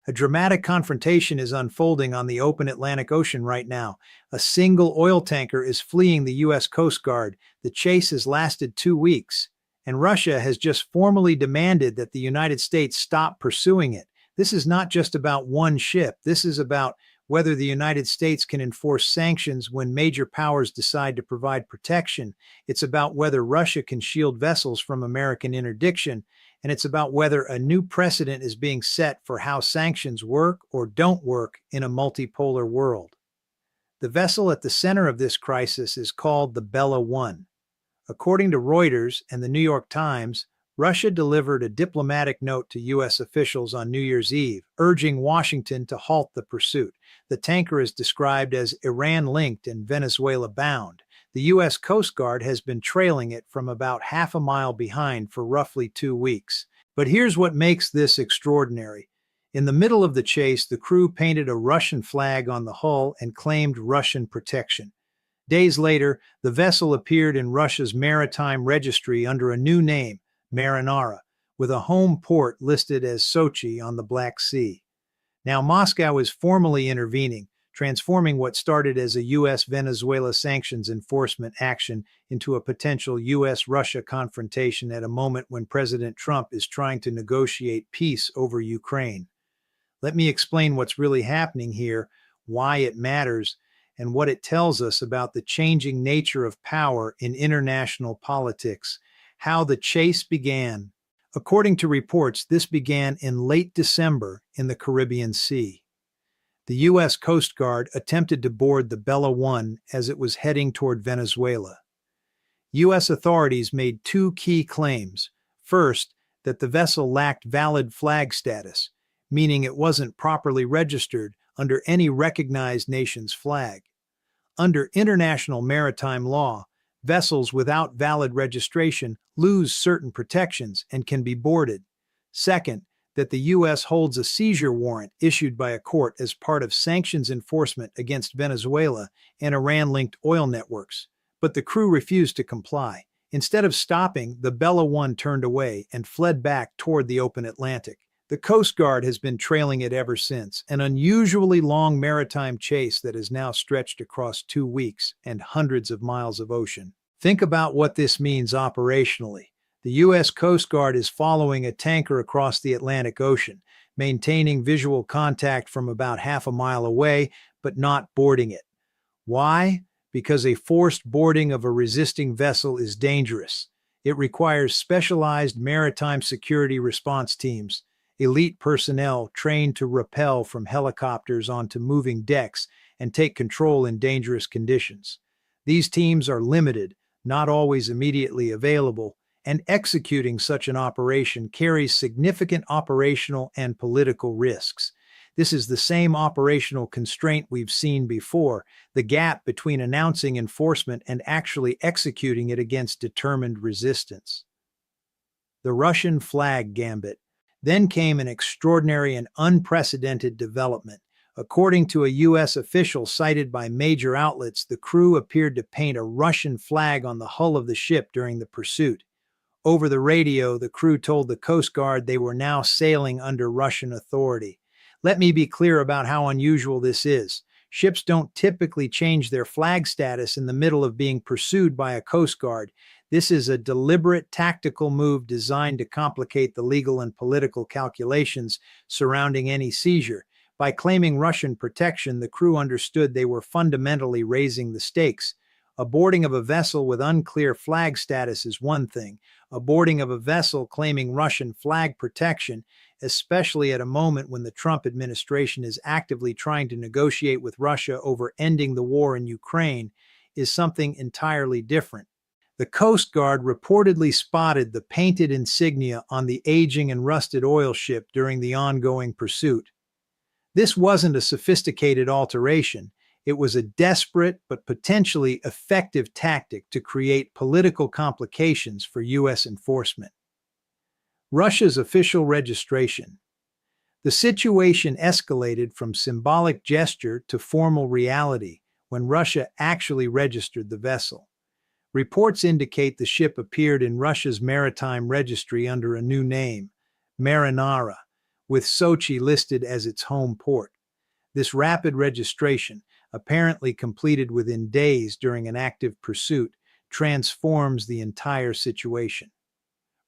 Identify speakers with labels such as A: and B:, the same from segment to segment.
A: A dramatic confrontation is unfolding on the open Atlantic Ocean right now. A single oil tanker is fleeing the U.S. Coast Guard. The chase has lasted 2 weeks, and Russia has just formally demanded that the United States stop pursuing it. This is not just about one ship. This is about whether the United States can enforce sanctions when major powers decide to provide protection. It's about whether Russia can shield vessels from American interdiction, and it's about whether a new precedent is being set for how sanctions work or don't work in a multipolar world. The vessel at the center of this crisis is called the Bella 1. According to Reuters and the New York Times, Russia delivered a diplomatic note to U.S. officials on New Year's Eve, urging Washington to halt the pursuit. The tanker is described as Iran-linked and Venezuela-bound. The U.S. Coast Guard has been trailing it from about half a mile behind for roughly 2 weeks. But here's what makes this extraordinary. In the middle of the chase, the crew painted a Russian flag on the hull and claimed Russian protection. Days later, the vessel appeared in Russia's Maritime registry under a new name, Marinara, with a home port listed as Sochi on the Black Sea. Now Moscow is formally intervening, transforming what started as a U.S.-Venezuela sanctions enforcement action into a potential U.S.-Russia confrontation at a moment when President Trump is trying to negotiate peace over Ukraine. Let me explain what's really happening here, why it matters, and what it tells us about the changing nature of power in international politics. How the chase began. According to reports, this began in late December in the Caribbean Sea. The U.S. Coast Guard attempted to board the Bella 1 as it was heading toward Venezuela. U.S. authorities made 2 key claims. First, that the vessel lacked valid flag status, meaning it wasn't properly registered under any recognized nation's flag. Under international maritime law, vessels without valid registration lose certain protections and can be boarded. Second, that the U.S. holds a seizure warrant issued by a court as part of sanctions enforcement against Venezuela and Iran-linked oil networks. But the crew refused to comply. Instead of stopping, the Bella 1 turned away and fled back toward the open Atlantic. The Coast Guard has been trailing it ever since, an unusually long maritime chase that has now stretched across 2 weeks and hundreds of miles of ocean. Think about what this means operationally. The U.S. Coast Guard is following a tanker across the Atlantic Ocean, maintaining visual contact from about half a mile away, but not boarding it. Why? Because a forced boarding of a resisting vessel is dangerous. It requires specialized maritime security response teams, elite personnel trained to rappel from helicopters onto moving decks and take control in dangerous conditions. These teams are limited, not always immediately available, and executing such an operation carries significant operational and political risks. This is the same operational constraint we've seen before, the gap between announcing enforcement and actually executing it against determined resistance. The Russian flag gambit. Then came an extraordinary and unprecedented development. According to a U.S. official cited by major outlets, the crew appeared to paint a Russian flag on the hull of the ship during the pursuit. Over the radio, the crew told the Coast Guard they were now sailing under Russian authority. Let me be clear about how unusual this is. Ships don't typically change their flag status in the middle of being pursued by a Coast Guard. This is a deliberate tactical move designed to complicate the legal and political calculations surrounding any seizure. By claiming Russian protection, the crew understood they were fundamentally raising the stakes. A boarding of a vessel with unclear flag status is one thing. A boarding of a vessel claiming Russian flag protection, especially at a moment when the Trump administration is actively trying to negotiate with Russia over ending the war in Ukraine, is something entirely different. The Coast Guard reportedly spotted the painted insignia on the aging and rusted oil ship during the ongoing pursuit. This wasn't a sophisticated alteration. It was a desperate but potentially effective tactic to create political complications for U.S. enforcement. Russia's official registration. The situation escalated from symbolic gesture to formal reality when Russia actually registered the vessel. Reports indicate the ship appeared in Russia's maritime registry under a new name, Marinara, with Sochi listed as its home port. This rapid registration, apparently completed within days during an active pursuit, transforms the entire situation.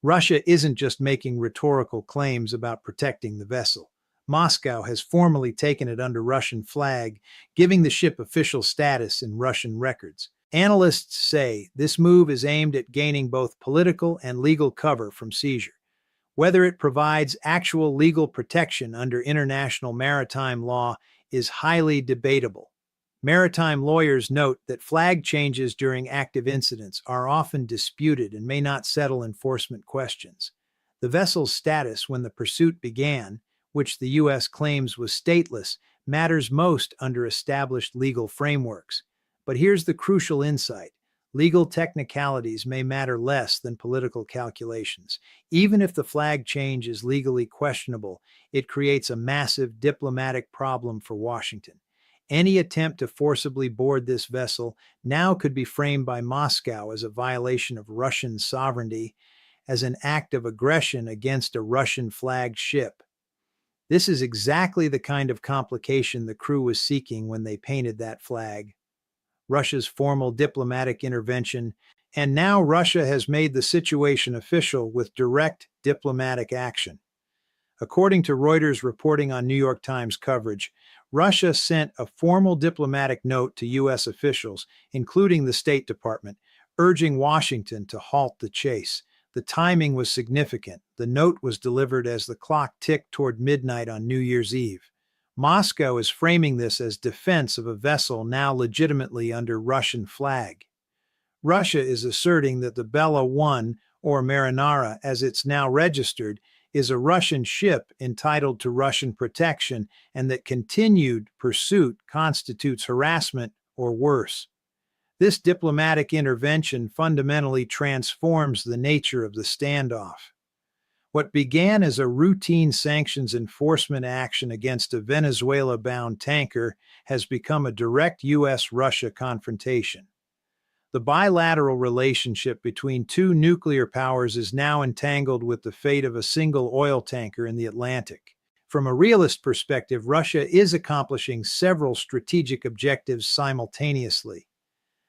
A: Russia isn't just making rhetorical claims about protecting the vessel. Moscow has formally taken it under Russian flag, giving the ship official status in Russian records. Analysts say this move is aimed at gaining both political and legal cover from seizure. Whether it provides actual legal protection under international maritime law is highly debatable. Maritime lawyers note that flag changes during active incidents are often disputed and may not settle enforcement questions. The vessel's status when the pursuit began, which the U.S. claims was stateless, matters most under established legal frameworks. But here's the crucial insight. Legal technicalities may matter less than political calculations. Even if the flag change is legally questionable, it creates a massive diplomatic problem for Washington. Any attempt to forcibly board this vessel now could be framed by Moscow as a violation of Russian sovereignty, as an act of aggression against a Russian-flagged ship. This is exactly the kind of complication the crew was seeking when they painted that flag. Russia's formal diplomatic intervention, and now Russia has made the situation official with direct diplomatic action. According to Reuters reporting on New York Times coverage, Russia sent a formal diplomatic note to U.S. officials, including the State Department, urging Washington to halt the chase. The timing was significant. The note was delivered as the clock ticked toward midnight on New Year's Eve. Moscow is framing this as defense of a vessel now legitimately under Russian flag. Russia is asserting that the Bella 1, or Marinara as it's now registered, is a Russian ship entitled to Russian protection and that continued pursuit constitutes harassment or worse. This diplomatic intervention fundamentally transforms the nature of the standoff. What began as a routine sanctions enforcement action against a Venezuela-bound tanker has become a direct U.S.-Russia confrontation. The bilateral relationship between two nuclear powers is now entangled with the fate of a single oil tanker in the Atlantic. From a realist perspective, Russia is accomplishing several strategic objectives simultaneously.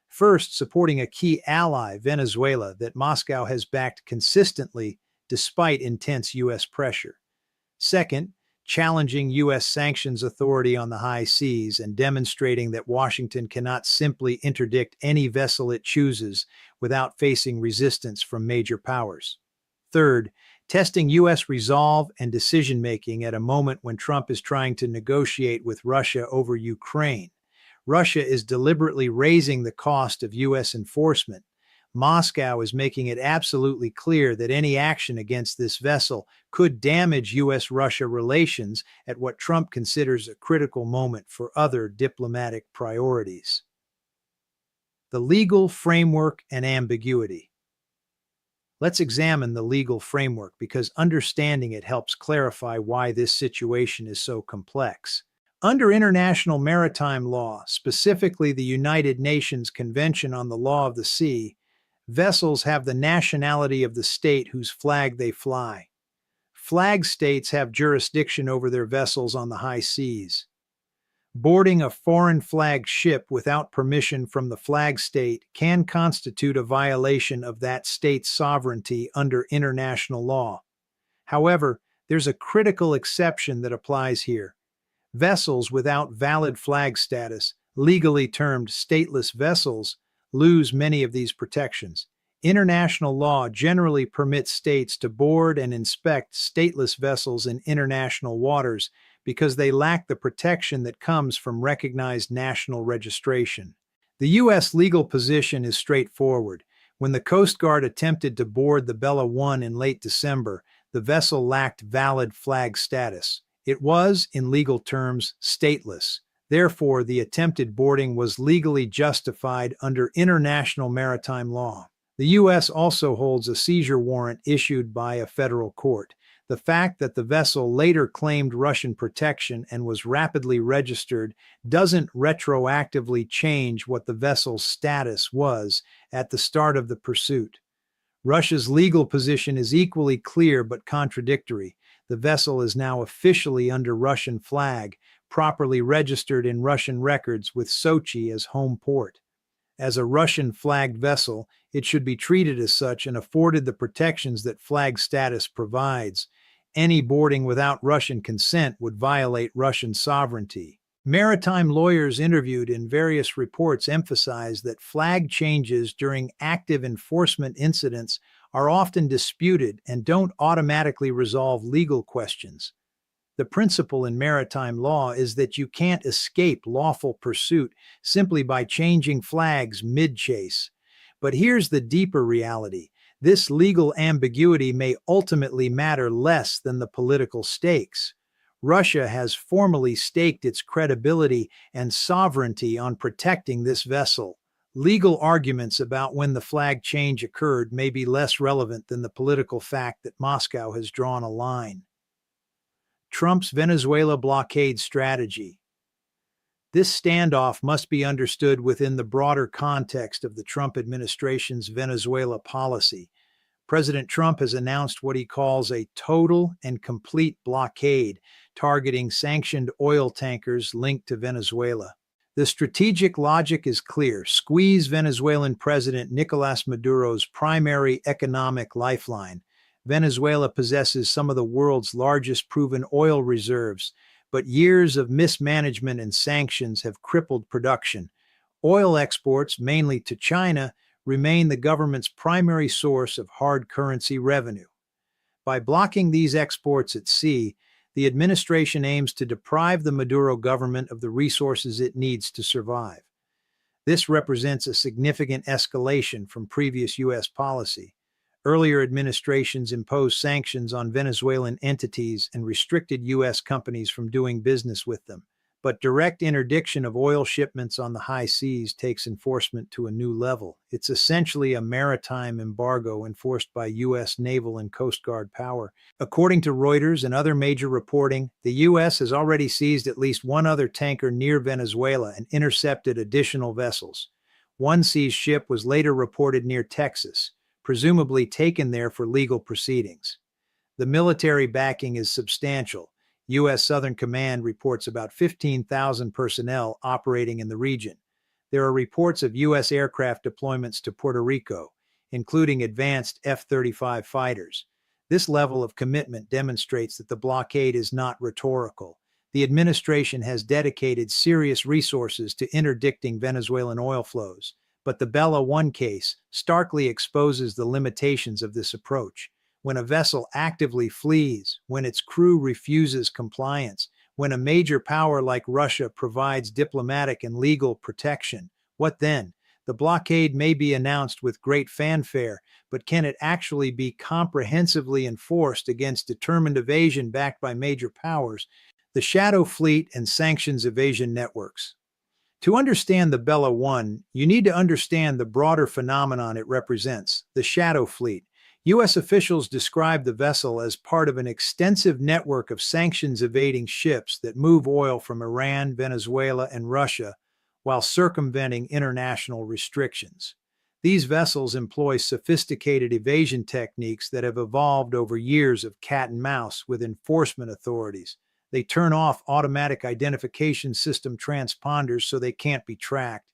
A: First, supporting a key ally, Venezuela, that Moscow has backed consistently despite intense U.S. pressure. Second, challenging U.S. sanctions authority on the high seas and demonstrating that Washington cannot simply interdict any vessel it chooses without facing resistance from major powers. Third, testing U.S. resolve and decision-making at a moment when Trump is trying to negotiate with Russia over Ukraine. Russia is deliberately raising the cost of U.S. enforcement. Moscow is making it absolutely clear that any action against this vessel could damage U.S.-Russia relations at what Trump considers a critical moment for other diplomatic priorities. The legal framework and ambiguity. Let's examine the legal framework because understanding it helps clarify why this situation is so complex. Under international maritime law, specifically the United Nations Convention on the Law of the Sea, vessels have the nationality of the state whose flag they fly. Flag states have jurisdiction over their vessels on the high seas. Boarding a foreign flag ship without permission from the flag state can constitute a violation of that state's sovereignty under international law. However, there's a critical exception that applies here. Vessels without valid flag status, legally termed stateless vessels, lose many of these protections. International law generally permits states to board and inspect stateless vessels in international waters because they lack the protection that comes from recognized national registration. The U.S. legal position is straightforward. When the Coast Guard attempted to board the Bella 1 in late December, the vessel lacked valid flag status. It was, in legal terms, stateless. Therefore, the attempted boarding was legally justified under international maritime law. The U.S. also holds a seizure warrant issued by a federal court. The fact that the vessel later claimed Russian protection and was rapidly registered doesn't retroactively change what the vessel's status was at the start of the pursuit. Russia's legal position is equally clear but contradictory. The vessel is now officially under Russian flag, properly registered in Russian records with Sochi as home port. As a Russian-flagged vessel, it should be treated as such and afforded the protections that flag status provides. Any boarding without Russian consent would violate Russian sovereignty. Maritime lawyers interviewed in various reports emphasize that flag changes during active enforcement incidents are often disputed and don't automatically resolve legal questions. The principle in maritime law is that you can't escape lawful pursuit simply by changing flags mid-chase. But here's the deeper reality. This legal ambiguity may ultimately matter less than the political stakes. Russia has formally staked its credibility and sovereignty on protecting this vessel. Legal arguments about when the flag change occurred may be less relevant than the political fact that Moscow has drawn a line. Trump's Venezuela blockade strategy. This standoff must be understood within the broader context of the Trump administration's Venezuela policy. President Trump has announced what he calls a total and complete blockade, targeting sanctioned oil tankers linked to Venezuela. The strategic logic is clear: squeeze Venezuelan President Nicolas Maduro's primary economic lifeline. Venezuela possesses some of the world's largest proven oil reserves, but years of mismanagement and sanctions have crippled production. Oil exports, mainly to China, remain the government's primary source of hard currency revenue. By blocking these exports at sea, the administration aims to deprive the Maduro government of the resources it needs to survive. This represents a significant escalation from previous U.S. policy. Earlier administrations imposed sanctions on Venezuelan entities and restricted U.S. companies from doing business with them. But direct interdiction of oil shipments on the high seas takes enforcement to a new level. It's essentially a maritime embargo enforced by U.S. naval and Coast Guard power. According to Reuters and other major reporting, the U.S. has already seized at least one other tanker near Venezuela and intercepted additional vessels. One seized ship was later reported near Texas, presumably taken there for legal proceedings. The military backing is substantial. U.S. Southern Command reports about 15,000 personnel operating in the region. There are reports of U.S. aircraft deployments to Puerto Rico, including advanced F-35 fighters. This level of commitment demonstrates that the blockade is not rhetorical. The administration has dedicated serious resources to interdicting Venezuelan oil flows. But the Bella 1 case starkly exposes the limitations of this approach. When a vessel actively flees, when its crew refuses compliance, when a major power like Russia provides diplomatic and legal protection, what then? The blockade may be announced with great fanfare, but can it actually be comprehensively enforced against determined evasion backed by major powers? The shadow fleet and sanctions evasion networks. To understand the Bella 1, you need to understand the broader phenomenon it represents, the shadow fleet. U.S. officials describe the vessel as part of an extensive network of sanctions-evading ships that move oil from Iran, Venezuela, and Russia while circumventing international restrictions. These vessels employ sophisticated evasion techniques that have evolved over years of cat and mouse with enforcement authorities. They turn off automatic identification system transponders so they can't be tracked.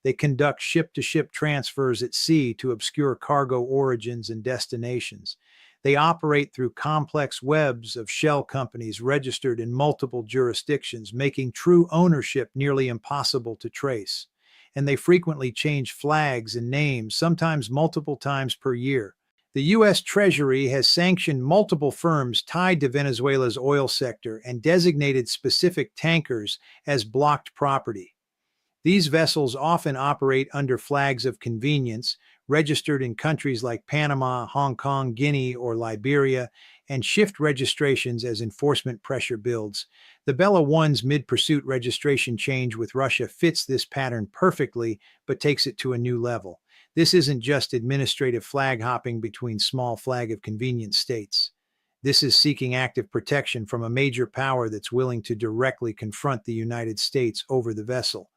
A: They conduct ship-to-ship transfers at sea to obscure cargo origins and destinations. They operate through complex webs of shell companies registered in multiple jurisdictions, making true ownership nearly impossible to trace. And they frequently change flags and names, sometimes multiple times per year. The U.S. Treasury has sanctioned multiple firms tied to Venezuela's oil sector and designated specific tankers as blocked property. These vessels often operate under flags of convenience, registered in countries like Panama, Hong Kong, Guinea, or Liberia, and shift registrations as enforcement pressure builds. The Bella 1's mid-pursuit registration change with Russia fits this pattern perfectly, but takes it to a new level. This isn't just administrative flag hopping between small flag of convenience states. This is seeking active protection from a major power that's willing to directly confront the United States over the vessel.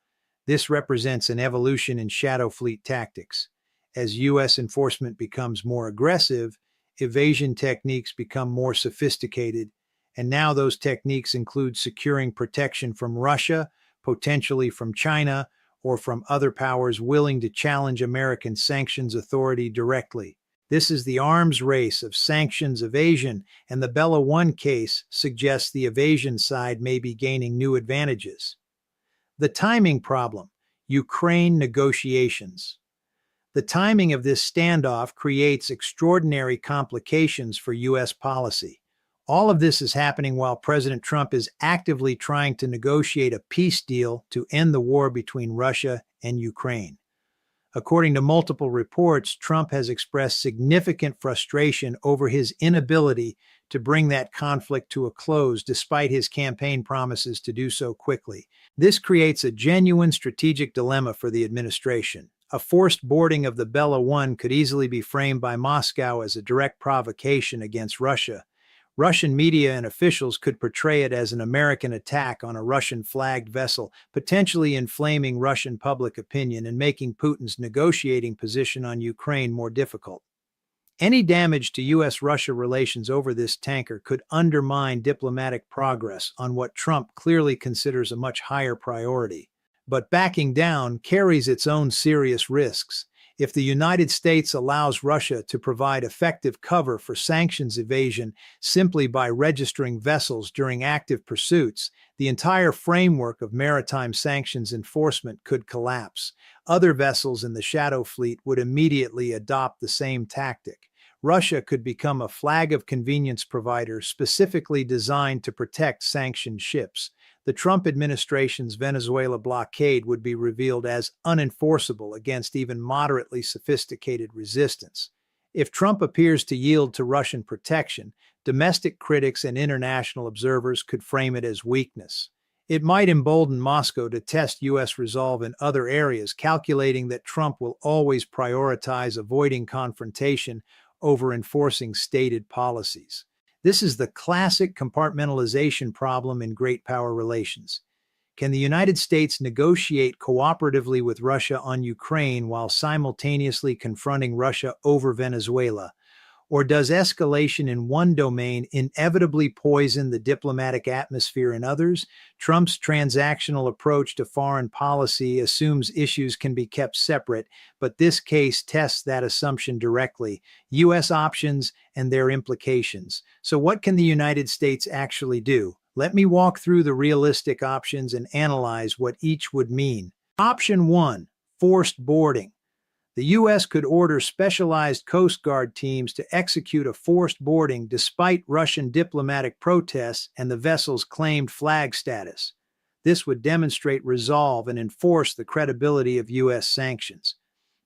A: This represents an evolution in shadow fleet tactics. As U.S. enforcement becomes more aggressive, evasion techniques become more sophisticated, And now those techniques include securing protection from Russia, potentially from China, or from other powers willing to challenge American sanctions authority directly. This is the arms race of sanctions evasion, and the Bella One case suggests the evasion side may be gaining new advantages. The timing problem, Ukraine negotiations. The timing of this standoff creates extraordinary complications for U.S. policy. All of this is happening while President Trump is actively trying to negotiate a peace deal to end the war between Russia and Ukraine. According to multiple reports, Trump has expressed significant frustration over his inability to bring that conflict to a close despite his campaign promises to do so quickly. This creates a genuine strategic dilemma for the administration. A forced boarding of the Bella One could easily be framed by Moscow as a direct provocation against Russia. Russian media and officials could portray it as an American attack on a Russian-flagged vessel, potentially inflaming Russian public opinion and making Putin's negotiating position on Ukraine more difficult. Any damage to U.S.-Russia relations over this tanker could undermine diplomatic progress on what Trump clearly considers a much higher priority. But backing down carries its own serious risks. If the United States allows Russia to provide effective cover for sanctions evasion simply by registering vessels during active pursuits, the entire framework of maritime sanctions enforcement could collapse. Other vessels in the shadow fleet would immediately adopt the same tactic. Russia could become a flag of convenience provider specifically designed to protect sanctioned ships. The Trump administration's Venezuela blockade would be revealed as unenforceable against even moderately sophisticated resistance. If Trump appears to yield to Russian protection, domestic critics and international observers could frame it as weakness. It might embolden Moscow to test U.S. resolve in other areas, calculating that Trump will always prioritize avoiding confrontation over enforcing stated policies. This is the classic compartmentalization problem in great power relations. Can the United States negotiate cooperatively with Russia on Ukraine while simultaneously confronting Russia over Venezuela? Or does escalation in one domain inevitably poison the diplomatic atmosphere in others? Trump's transactional approach to foreign policy assumes issues can be kept separate, but this case tests that assumption directly. U.S. options and their implications. So what can the United States actually do? Let me walk through the realistic options and analyze what each would mean. Option 1, forced boarding. The U.S. could order specialized Coast Guard teams to execute a forced boarding despite Russian diplomatic protests and the vessel's claimed flag status. This would demonstrate resolve and enforce the credibility of U.S. sanctions.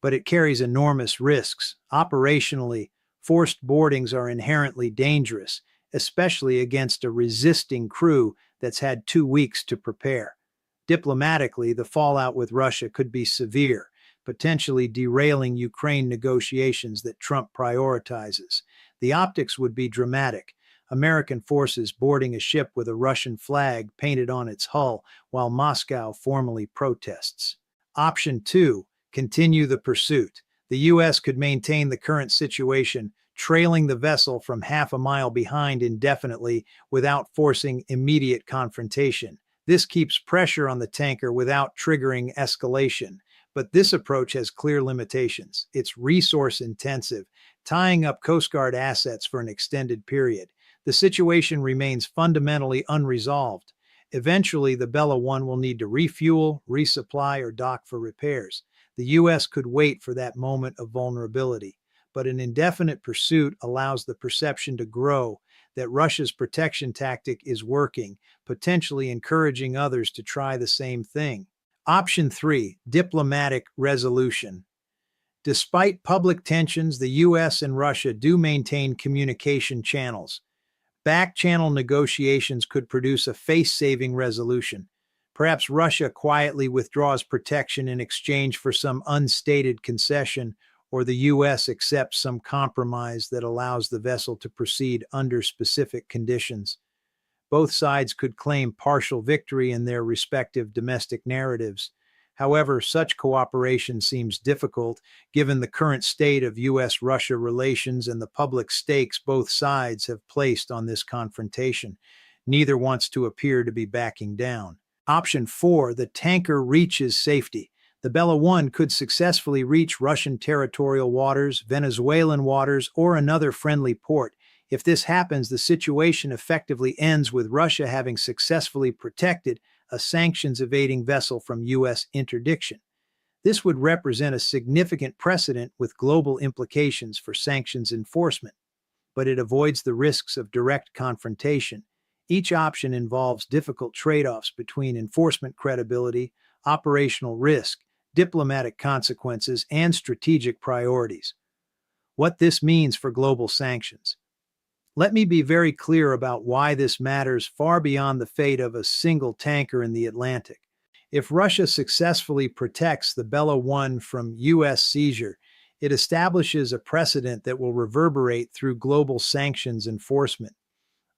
A: But it carries enormous risks. Operationally, forced boardings are inherently dangerous, especially against a resisting crew that's had 2 weeks to prepare. Diplomatically, the fallout with Russia could be severe, potentially derailing Ukraine negotiations that Trump prioritizes. The optics would be dramatic. American forces boarding a ship with a Russian flag painted on its hull while Moscow formally protests. Option 2, continue the pursuit. The U.S. could maintain the current situation, trailing the vessel from half a mile behind indefinitely without forcing immediate confrontation. This keeps pressure on the tanker without triggering escalation. But this approach has clear limitations. It's resource-intensive, tying up Coast Guard assets for an extended period. The situation remains fundamentally unresolved. Eventually, the Bella One will need to refuel, resupply, or dock for repairs. The U.S. could wait for that moment of vulnerability, but an indefinite pursuit allows the perception to grow that Russia's protection tactic is working, potentially encouraging others to try the same thing. Option 3, diplomatic resolution. Despite public tensions, the U.S. and Russia do maintain communication channels. Back-channel negotiations could produce a face-saving resolution. Perhaps Russia quietly withdraws protection in exchange for some unstated concession, or the U.S. accepts some compromise that allows the vessel to proceed under specific conditions. Both sides could claim partial victory in their respective domestic narratives. However, such cooperation seems difficult given the current state of U.S.-Russia relations and the public stakes both sides have placed on this confrontation. Neither wants to appear to be backing down. Option 4, the tanker reaches safety. The Bella 1 could successfully reach Russian territorial waters, Venezuelan waters, or another friendly port. If this happens, the situation effectively ends with Russia having successfully protected a sanctions-evading vessel from U.S. interdiction. This would represent a significant precedent with global implications for sanctions enforcement, but it avoids the risks of direct confrontation. Each option involves difficult trade-offs between enforcement credibility, operational risk, diplomatic consequences, and strategic priorities. What this means for global sanctions. Let me be very clear about why this matters far beyond the fate of a single tanker in the Atlantic. If Russia successfully protects the Bella 1 from U.S. seizure, it establishes a precedent that will reverberate through global sanctions enforcement.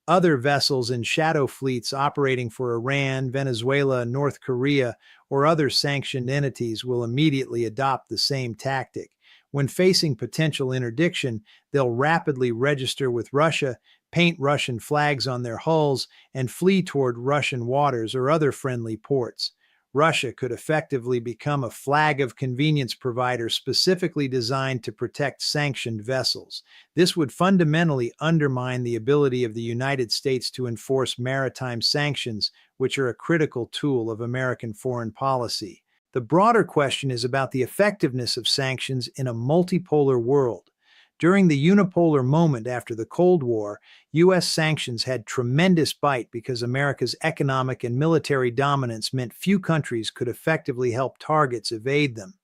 A: Other vessels in shadow fleets operating for Iran, Venezuela, North Korea, or other sanctioned entities will immediately adopt the same tactic. When facing potential interdiction, they'll rapidly register with Russia, paint Russian flags on their hulls, and flee toward Russian waters or other friendly ports. Russia could effectively become a flag of convenience provider specifically designed to protect sanctioned vessels. This would fundamentally undermine the ability of the United States to enforce maritime sanctions, which are a critical tool of American foreign policy. The broader question is about the effectiveness of sanctions in a multipolar world. During the unipolar moment after the Cold War, U.S. sanctions had tremendous bite because America's economic and military dominance meant few countries could effectively help targets evade them.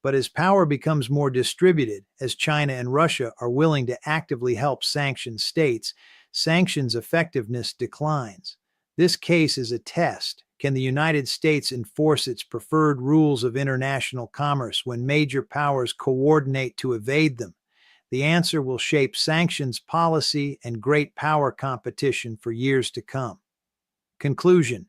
A: But as power becomes more distributed, as China and Russia are willing to actively help sanctioned states, sanctions' effectiveness declines. This case is a test. Can the United States enforce its preferred rules of international commerce when major powers coordinate to evade them? The answer will shape sanctions policy and great power competition for years to come. Conclusion: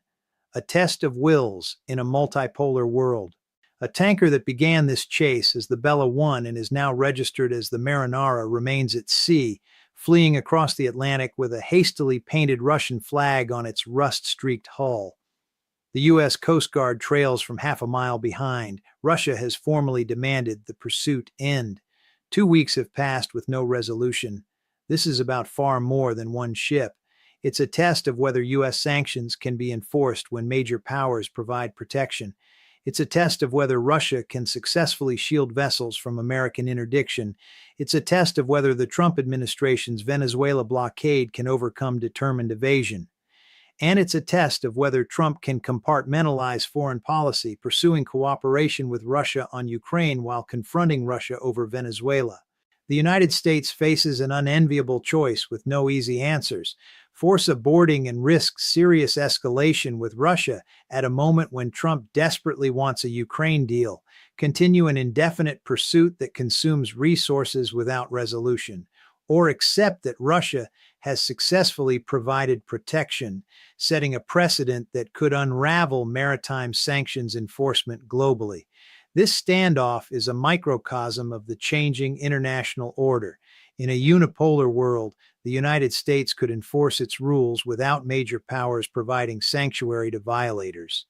A: a test of wills in a multipolar world. A tanker that began this chase as the Bella 1 and is now registered as the Marinara remains at sea, fleeing across the Atlantic with a hastily painted Russian flag on its rust-streaked hull. The U.S. Coast Guard trails from half a mile behind. Russia has formally demanded the pursuit end. 2 weeks have passed with no resolution. This is about far more than one ship. It's a test of whether U.S. sanctions can be enforced when major powers provide protection. It's a test of whether Russia can successfully shield vessels from American interdiction. It's a test of whether the Trump administration's Venezuela blockade can overcome determined evasion. And it's a test of whether Trump can compartmentalize foreign policy, pursuing cooperation with Russia on Ukraine while confronting Russia over Venezuela. The United States faces an unenviable choice with no easy answers. Force a boarding and risk serious escalation with Russia at a moment when Trump desperately wants a Ukraine deal. Continue an indefinite pursuit that consumes resources without resolution. Or accept that Russia has successfully provided protection, setting a precedent that could unravel maritime sanctions enforcement globally. This standoff is a microcosm of the changing international order. In a unipolar world, the United States could enforce its rules without major powers providing sanctuary to violators.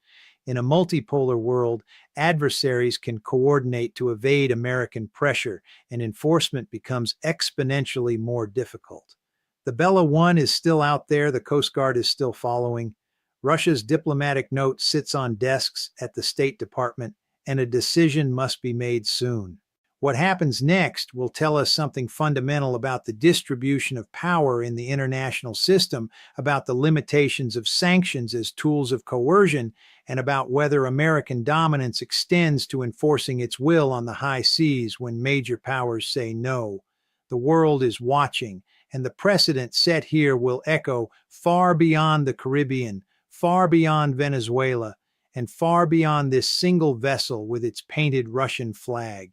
A: In a multipolar world, adversaries can coordinate to evade American pressure, and enforcement becomes exponentially more difficult. The Bella 1 is still out there, the Coast Guard is still following. Russia's diplomatic note sits on desks at the State Department, and a decision must be made soon. What happens next will tell us something fundamental about the distribution of power in the international system, about the limitations of sanctions as tools of coercion, and about whether American dominance extends to enforcing its will on the high seas when major powers say no. The world is watching, and the precedent set here will echo far beyond the Caribbean, far beyond Venezuela, and far beyond this single vessel with its painted Russian flag.